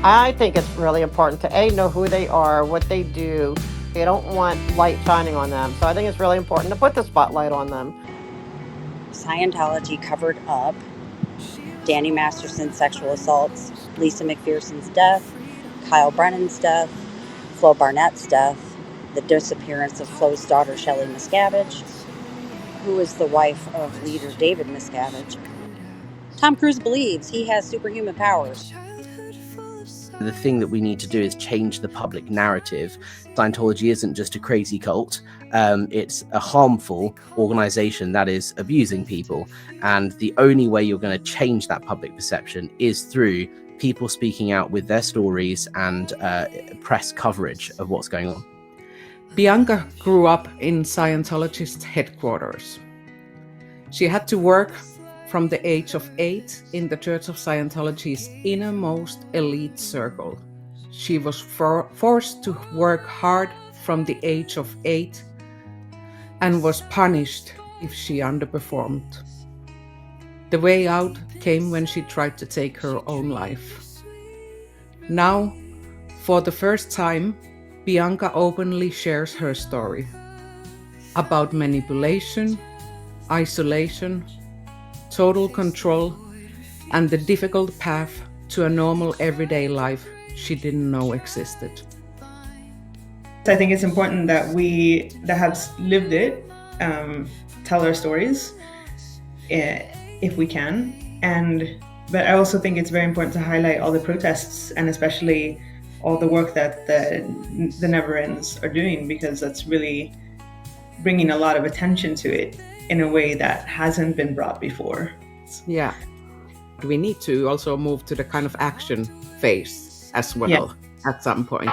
I think it's really important to A, know who they are, what they do. They don't want light shining on them. So I think it's really important to put the spotlight on them. Scientology covered up Danny Masterson's sexual assaults, Lisa McPherson's death, Kyle Brennan's death, Flo Barnett's death, the disappearance of Flo's daughter Shelley Miscavige, who is the wife of leader David Miscavige. Tom Cruise believes he has superhuman powers. The thing that we need to do is change the public narrative. Scientology isn't just a crazy cult. It's a harmful organization that is abusing people. And the only way you're going to change that public perception is through people speaking out with their stories and press coverage of what's going on. Bianca grew up in Scientologist headquarters. She had to work from the age of 8 in the Church of Scientology's innermost elite circle. She was forced to work hard from the age of 8 and was punished if she underperformed. The way out came when she tried to take her own life. Now, for the first time, Bianca openly shares her story about manipulation, isolation, total control, and the difficult path to a normal everyday life she didn't know existed. I think it's important that we that have lived it tell our stories if we can, but I also think it's very important to highlight all the protests and especially all the work that the Never Ends are doing, because that's really bringing a lot of attention to it in a way that hasn't been brought before. Yeah. We need to also move to the kind of action phase as well at some point.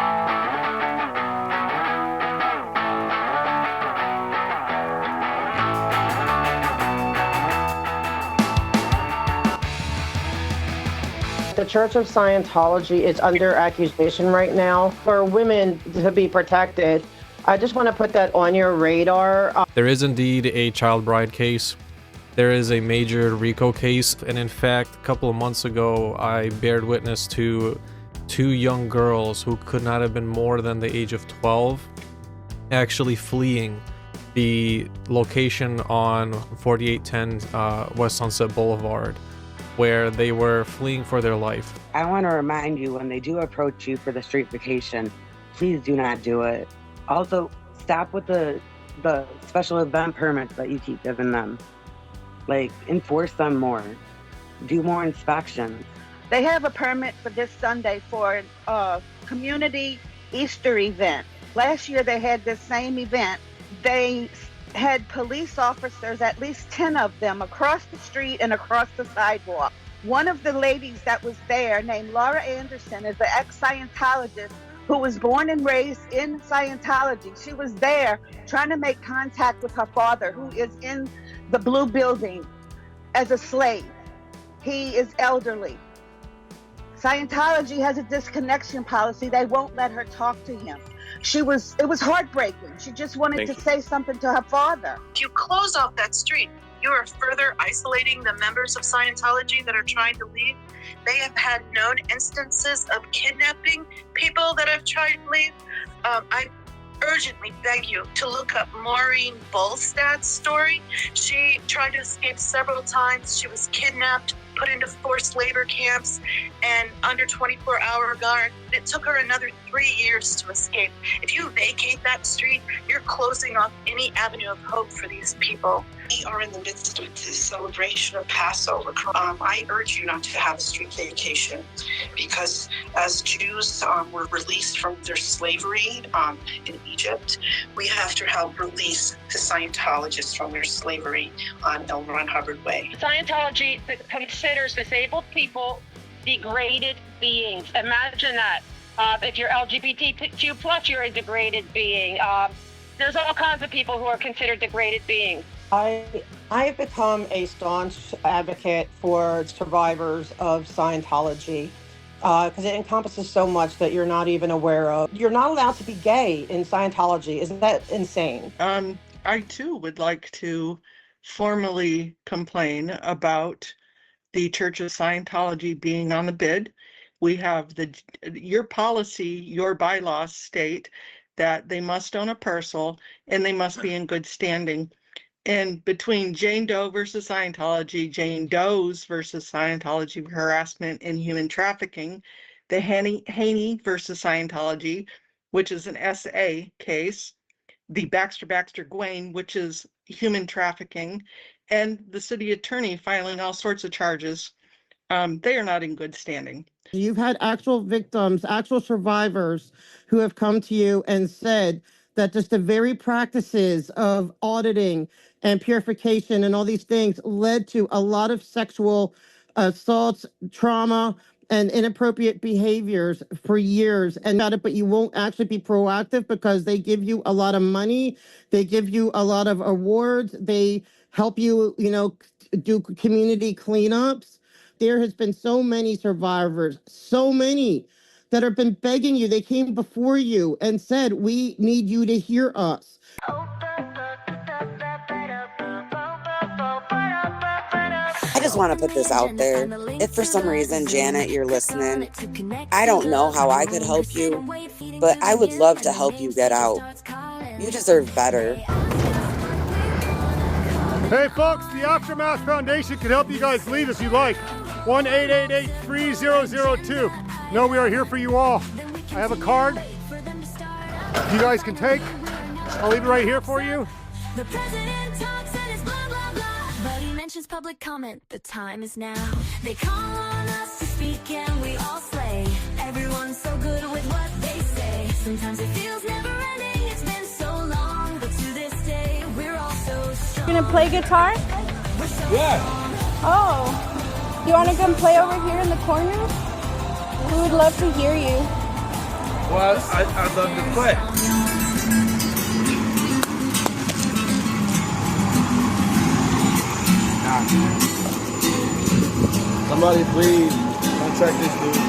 The Church of Scientology is under accusation right now for women to be protected. I just want to put that on your radar. There is indeed a child bride case. There is a major RICO case. And in fact, a couple of months ago, I bared witness to 2 young girls who could not have been more than the age of 12 actually fleeing the location on 4810 West Sunset Boulevard, where they were fleeing for their life. I want to remind you, when they do approach you for the street vacation, please do not do it. Also, stop with the special event permits that you keep giving them. Like, enforce them more. Do more inspections. They have a permit for this Sunday for a community Easter event. Last year they had this same event. They had police officers, at least 10 of them, across the street and across the sidewalk. One of the ladies that was there, named Laura Anderson, is an ex-Scientologist who was born and raised in Scientology. She was there trying to make contact with her father, who is in the blue building as a slave. He is elderly. Scientology has a disconnection policy. They won't let her talk to him. It was heartbreaking. She just wanted to say something to her father. If you close off that street, you are further isolating the members of Scientology that are trying to leave. They have had known instances of kidnapping people that have tried to leave. I urgently beg you to look up Maureen Bolstad's story. She tried to escape several times. She was kidnapped, put into forced labor camps, and under 24-hour guard. It took her another 3 years to escape. If you vacate that street, you're closing off any avenue of hope for these people. We are in the midst of this celebration of Passover. I urge you not to have a street vacation, because as Jews were released from their slavery in Egypt, we have to help release the Scientologists from their slavery on L. Ron Hubbard Way. Scientology considers disabled people degraded beings. Imagine that. If you're LGBTQ+, you're a degraded being. There's all kinds of people who are considered degraded beings. I have become a staunch advocate for survivors of Scientology because it encompasses so much that you're not even aware of. You're not allowed to be gay in Scientology. Isn't that insane? I too would like to formally complain about the Church of Scientology being on the bid We have your policy, your bylaws state that they must own a parcel and they must be in good standing. And between Jane Doe versus Scientology, Jane Doe's versus Scientology harassment and human trafficking, the Haney versus Scientology, which is an SA case, the Baxter Gwain, which is human trafficking, and the city attorney filing all sorts of charges. They are not in good standing. You've had actual victims, actual survivors who have come to you and said that just the very practices of auditing and purification and all these things led to a lot of sexual assaults, trauma, and inappropriate behaviors for years. And not it, but you won't actually be proactive because they give you a lot of money, they give you a lot of awards, they help you, do community cleanups. There has been so many survivors, so many that have been begging you. They came before you and said, we need you to hear us. I just want to put this out there. If for some reason, Janet, you're listening, I don't know how I could help you, but I would love to help you get out. You deserve better. Hey folks, the Aftermath Foundation can help you guys leave if you like. 1-888-3002. No, we are here for you all. I have a card you guys can take. I'll leave it right here for you. The president talks and it's blah, blah, blah. But he mentions public comment. The time is now. They call on us to speak and we all slay. Everyone's so good with what they say. Sometimes it feels never ending. It's been so long. But to this day, we're all so strong. You gonna play guitar? Yeah. Oh. You want to come play over here in the corner? We would love to hear you. Well, I'd love to play. Somebody please contact this dude.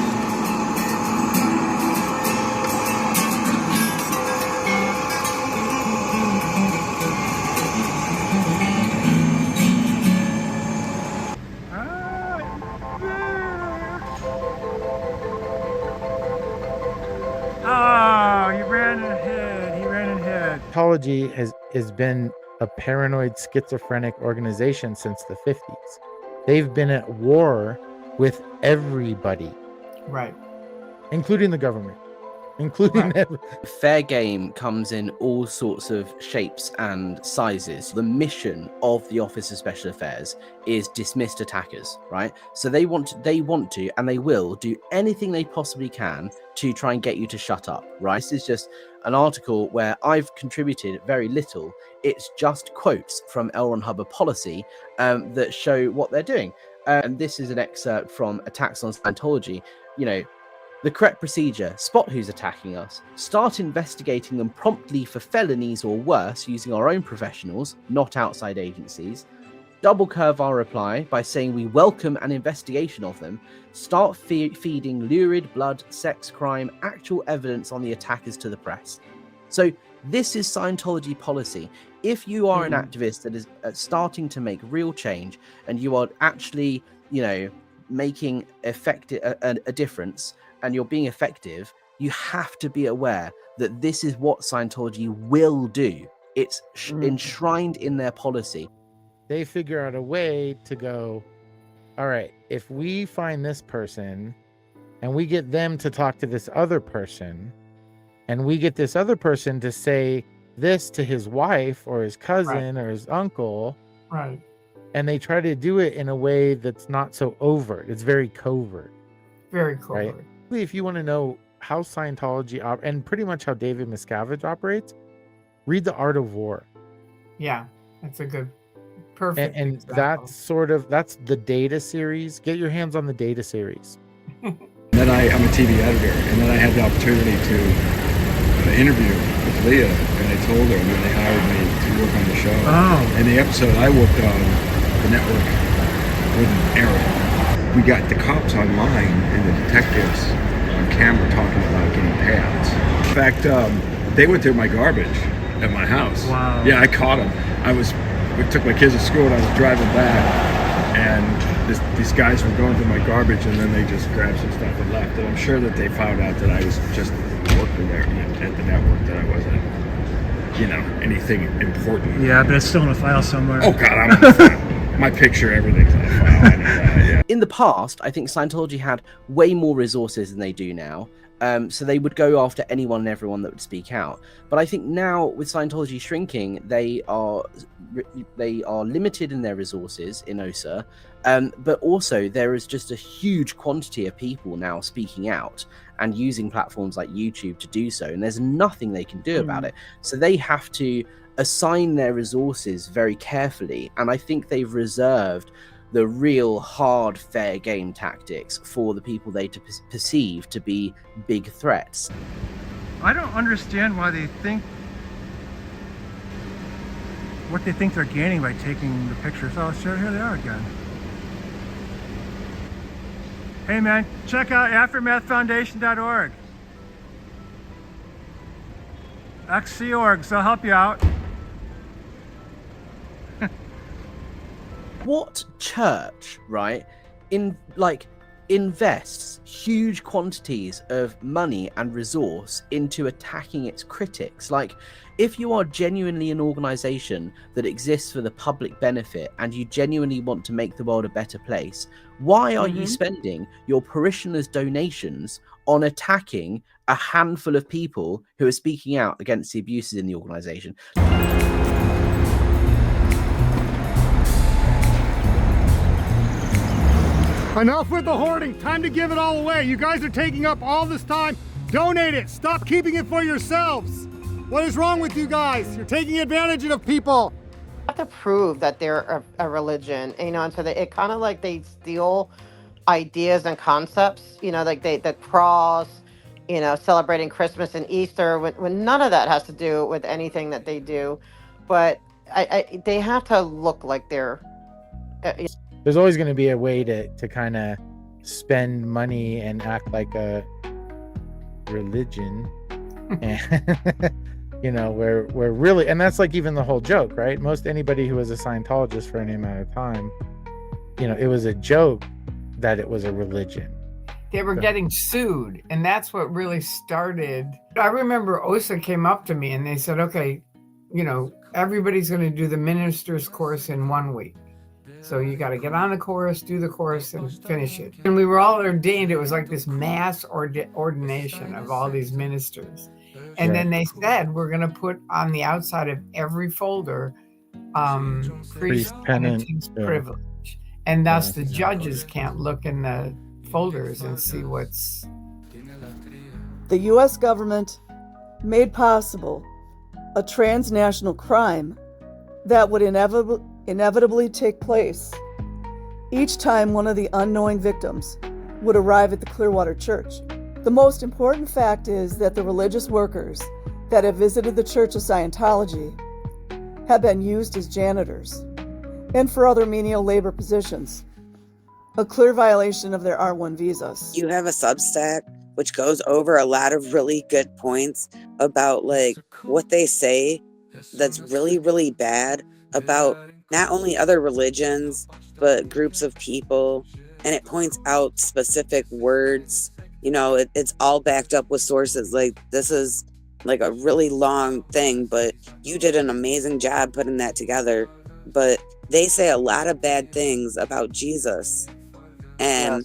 Scientology has been a paranoid schizophrenic organization since the 50s. They've been at war with everybody. Right. Including the government. Including Fair game comes in all sorts of shapes and sizes. The mission of the Office of Special Affairs is dismissed attackers, right? So they want to, and they will do anything they possibly can to try and get you to shut up, right? This is just an article where I've contributed very little. It's just quotes from L. Ron Hubbard policy that show what they're doing. And this is an excerpt from Attacks on Scientology. The correct procedure: spot who's attacking us, start investigating them promptly for felonies or worse using our own professionals, not outside agencies, double curve our reply by saying we welcome an investigation of them, start feeding lurid blood, sex crime, actual evidence on the attackers to the press. So this is Scientology policy. If you are an activist that is starting to make real change and you are actually, making a difference, and you're being effective, you have to be aware that this is what Scientology will do. It's enshrined in their policy. They figure out a way to go, all right, if we find this person and we get them to talk to this other person and we get this other person to say this to his wife or his cousin or his uncle. Right. And they try to do it in a way that's not so overt. It's very covert. Very covert. Right? If you want to know how Scientology and pretty much how David Miscavige operates, read The Art of War. Yeah, that's a good, perfect and example. that's the Data series. Get your hands on the Data series. Then I'm a TV editor, and then I had the opportunity to interview with Leah, and I told her, and then they hired me to work on the show. Oh. And the episode I worked on, the network wouldn't air it. We got the cops online and the detectives on camera talking about getting payouts. In fact, they went through my garbage at my house. Wow. Yeah, I caught them. We took my kids to school and I was driving back, and these guys were going through my garbage, and then they just grabbed some stuff and left. And I'm sure that they found out that I was just working there at the network, that I wasn't, anything important. Yeah, but it's still in a file somewhere. Oh God, I'm on the file. My picture, everything's on the file. I know that, yeah. In the past, I think Scientology had way more resources than they do now. So they would go after anyone and everyone that would speak out. But I think now, with Scientology shrinking, they are limited in their resources in OSA, but also there is just a huge quantity of people now speaking out and using platforms like YouTube to do so, and there's nothing they can do about it. So they have to assign their resources very carefully, and I think they've reserved the real hard fair game tactics for the people they perceive to be big threats. I don't understand why they think what they think they're gaining by taking the pictures. Oh, sure, here they are again. Hey man, check out aftermathfoundation.org. XC.org, they'll help you out. What church, right, invests huge quantities of money and resource into attacking its critics? Like, if you are genuinely an organization that exists for the public benefit and you genuinely want to make the world a better place, why are you spending your parishioners' donations on attacking a handful of people who are speaking out against the abuses in the organization? Enough with the hoarding. Time to give it all away. You guys are taking up all this time. Donate it. Stop keeping it for yourselves. What is wrong with you guys? You're taking advantage of people. Have to prove that they're a religion, and so it kind of like they steal ideas and concepts, like the cross, celebrating Christmas and Easter, when none of that has to do with anything that they do. But they have to look like they're there's always going to be a way to kind of spend money and act like a religion. And where really, and that's like even the whole joke, right? Most anybody who was a Scientologist for any amount of time, it was a joke that it was a religion. They were getting sued, and that's what really started. I remember OSA came up to me and they said, okay, everybody's going to do the minister's course in 1 week. So you got to get on the course, do the course, and finish it. And we were all ordained. It was like this mass ordination of all these ministers. And then they said, we're going to put on the outside of every folder, priest penitence privilege. And thus the judges can't look in the folders and see what's... The U.S. government made possible a transnational crime that would inevitably take place each time one of the unknowing victims would arrive at the Clearwater Church. The most important fact is that the religious workers that have visited the Church of Scientology have been used as janitors and for other menial labor positions, a clear violation of their R1 visas. You have a Substack which goes over a lot of really good points about what they say that's really, really bad about not only other religions, but groups of people. And it points out specific words. It's all backed up with sources. This is a really long thing, but you did an amazing job putting that together. But they say a lot of bad things about Jesus. And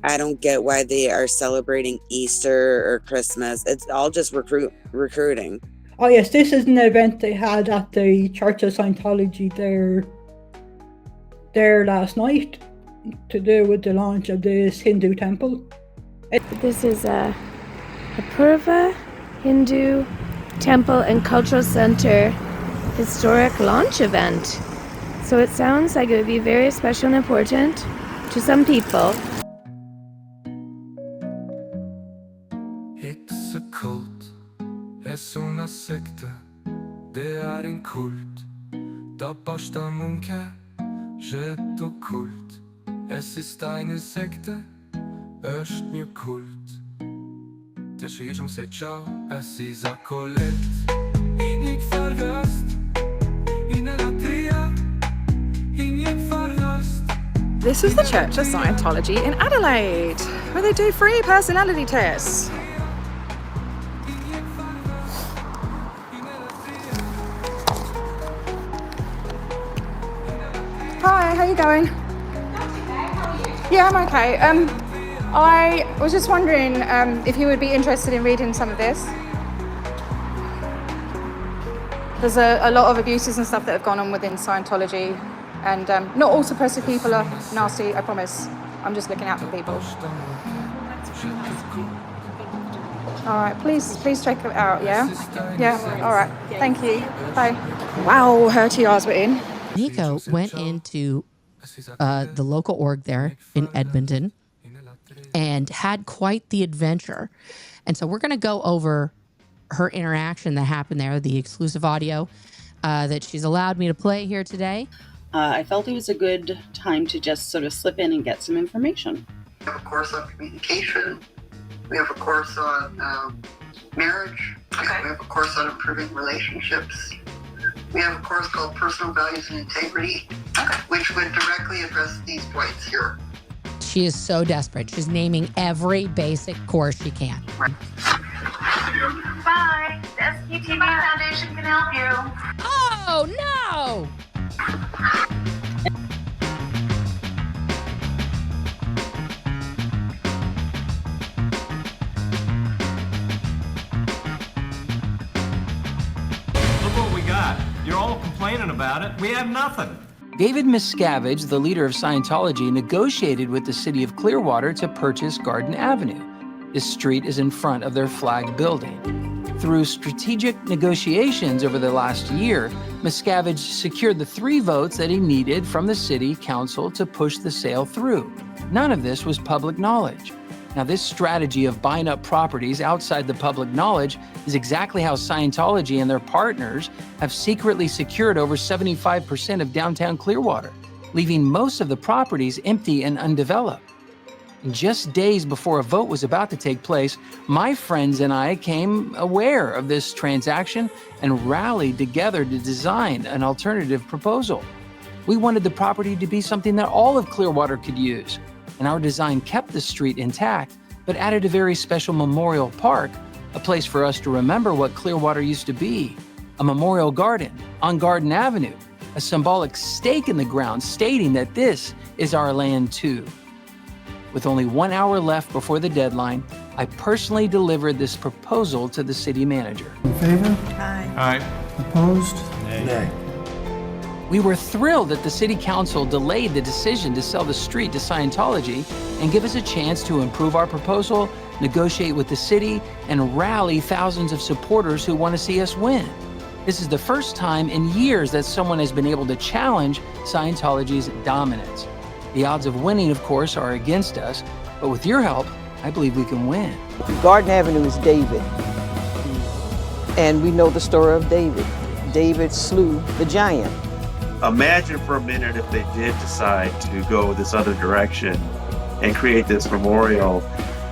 I don't get why they are celebrating Easter or Christmas. It's all just recruiting. Oh yes, this is an event they had at the Church of Scientology there last night to do with the launch of this Hindu temple. This is a Apurva Hindu Temple and Cultural Center historic launch event. So it sounds like it would be very special and important to some people. It's a cult. Es una sekte, det en kult. Da basta munke, jet och kult. Es ist eine sekte, erst mir kult. Det sker som sett ciao, es ist a kolett. Inig fargast, in la tria, inig fargast. This is the Church of Scientology in Adelaide, where they do free personality tests. Hi, how you going? Yeah, I'm okay. I was just wondering if you would be interested in reading some of this. There's a lot of abuses and stuff that have gone on within Scientology, and not all suppressive people are nasty, I promise. I'm just looking out for people. All right, please check it out, yeah? Yeah, all right, thank you, bye. Wow, her TRs were in. Nico went into the local org there in Edmonton and had quite the adventure. And so we're going to go over her interaction that happened there, the exclusive audio that she's allowed me to play here today. I felt it was a good time to just sort of slip in and get some information. We have a course on communication. We have a course on marriage. Okay. We have a course on improving relationships. We have a course called Personal Values and Integrity, which would directly address these points here. She is so desperate. She's naming every basic course she can. Bye. The SPTV Foundation can help you. Oh, no! Look what we got. You're all complaining about it. We have nothing. David Miscavige, the leader of Scientology, negotiated with the city of Clearwater to purchase Garden Avenue. This street is in front of their flag building. Through strategic negotiations over the last year, Miscavige secured the 3 votes that he needed from the city council to push the sale through. None of this was public knowledge. Now, this strategy of buying up properties outside the public knowledge is exactly how Scientology and their partners have secretly secured over 75% of downtown Clearwater, leaving most of the properties empty and undeveloped. And just days before a vote was about to take place, my friends and I became aware of this transaction and rallied together to design an alternative proposal. We wanted the property to be something that all of Clearwater could use, and our design kept the street intact, but added a very special memorial park, a place for us to remember what Clearwater used to be, a memorial garden on Garden Avenue, a symbolic stake in the ground stating that this is our land too. With only 1 hour left before the deadline, I personally delivered this proposal to the city manager. In favor? Aye. Aye. Opposed? Nay. We were thrilled that the city council delayed the decision to sell the street to Scientology and give us a chance to improve our proposal, negotiate with the city, and rally thousands of supporters who want to see us win. This is the first time in years that someone has been able to challenge Scientology's dominance. The odds of winning, of course, are against us, but with your help, I believe we can win. Garden Avenue is David, and we know the story of David. David slew the giant. Imagine for a minute if they did decide to go this other direction and create this memorial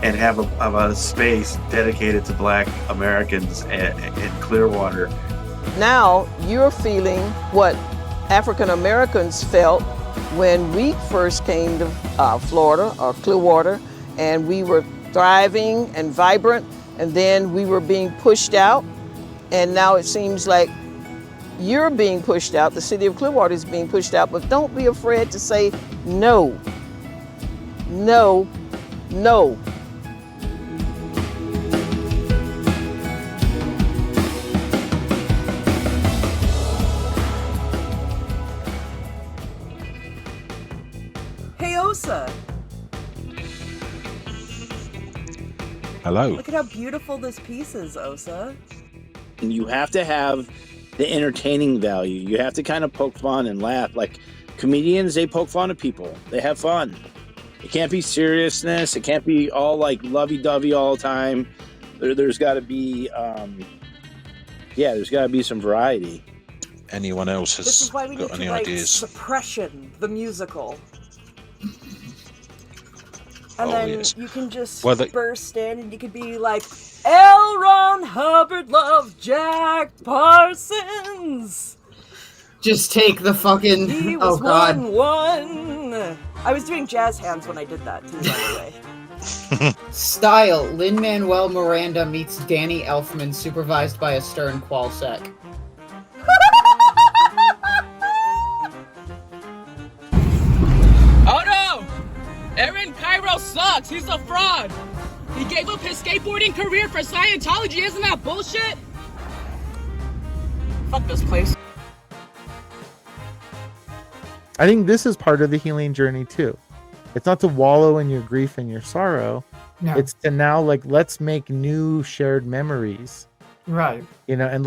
and have a space dedicated to Black Americans in Clearwater. Now you're feeling what African Americans felt when we first came to Florida or Clearwater, and we were thriving and vibrant, and then we were being pushed out, and now it seems like you're being pushed out, the city of Clearwater is being pushed out, but don't be afraid to say no. No, no. Hey, Osa. Hello. Look at how beautiful this piece is, Osa. You have to have the entertaining value. You have to kind of poke fun and laugh. Like comedians, they poke fun at people. They have fun. It can't be seriousness. It can't be all like lovey-dovey all the time. There's got to be, there's got to be some variety. Anyone else This is why we need to write Suppression, the musical. And then you can just burst in and you could be like, L. Ron Hubbard loved Jack Parsons. Just take the fucking. He was 1-1. I was doing jazz hands when I did that too, by the way. Style: Lin-Manuel Miranda meets Danny Elfman, supervised by a stern Qualsec. Oh no! Aaron Cairo sucks! He's a fraud! He gave up his skateboarding career for Scientology, isn't that bullshit? Fuck this place. I think this is part of the healing journey too. It's not to wallow in your grief and your sorrow. No. It's to now let's make new shared memories. Right. And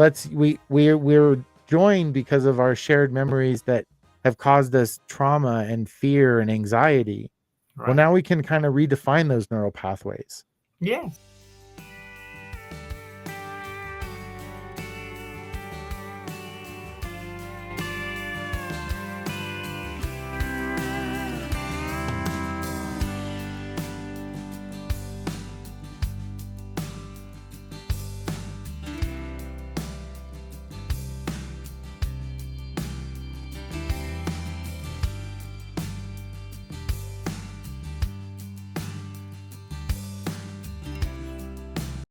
we're joined because of our shared memories that have caused us trauma and fear and anxiety. Right. Well, now we can kind of redefine those neural pathways. Yes.